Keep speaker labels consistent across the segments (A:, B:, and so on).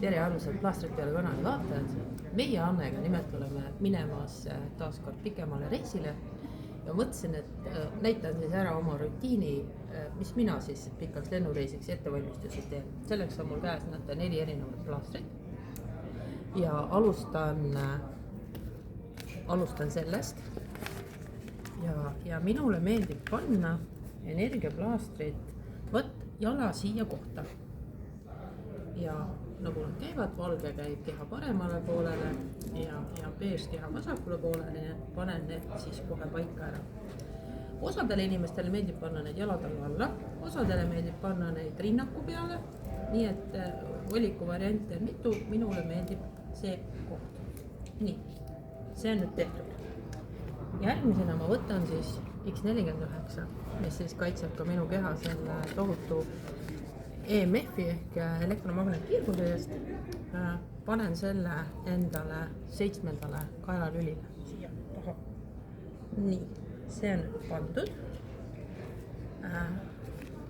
A: tere armsad Plaastrit peale kanali vaatajad. Meie Annega nimelt oleme minemas taas kord pikemale reisile ja mõtlesin, et näitan siis ära oma rutiini, mis mina siis pikaks lennureisiks ettevalmistusi teen. Selleks on mul käes 4 erinevat plaastrit ja alustan sellest ja minule meeldib panna energiaplaastrit jala siia kohta ja nagu nad käivad, valge käib keha paremale poolele ja beež keha vasakule poolele, nii et panen need siis kohe paika ära. Osadele inimestele meeldib panna need jalatalla alla, osadele meeldib panna neid rinnaku peale, nii et valikuvariante on mitu, minule meeldib see koht. Nii, see on nüüd tehtud. Järgmisena ma võtan siis X49, mis siis kaitseb ka minu keha selle tohutu EMF-i ehk elektromagnetkiirguse eest. Panen selle endale 7. kaelalülile siia taha. Nii, see on pandud.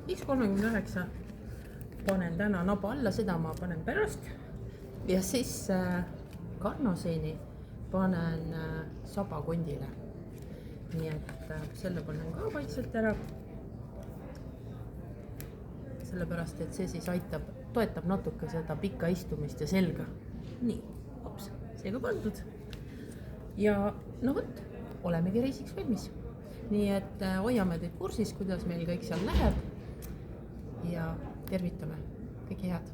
A: X39 panen täna naba alla, seda ma panen pärast. Ja siis karnosiini panen sabakondile. Nii et selle panen ka vaikselt ära. Sellepärast, et see siis toetab natuke seda pikka istumist ja selga. Nii, hops, seega pandud. Ja no võt, olemegi reisiks valmis. Nii et hoiame teid kursis, kuidas meil kõik seal läheb ja tervitame. Kõike head!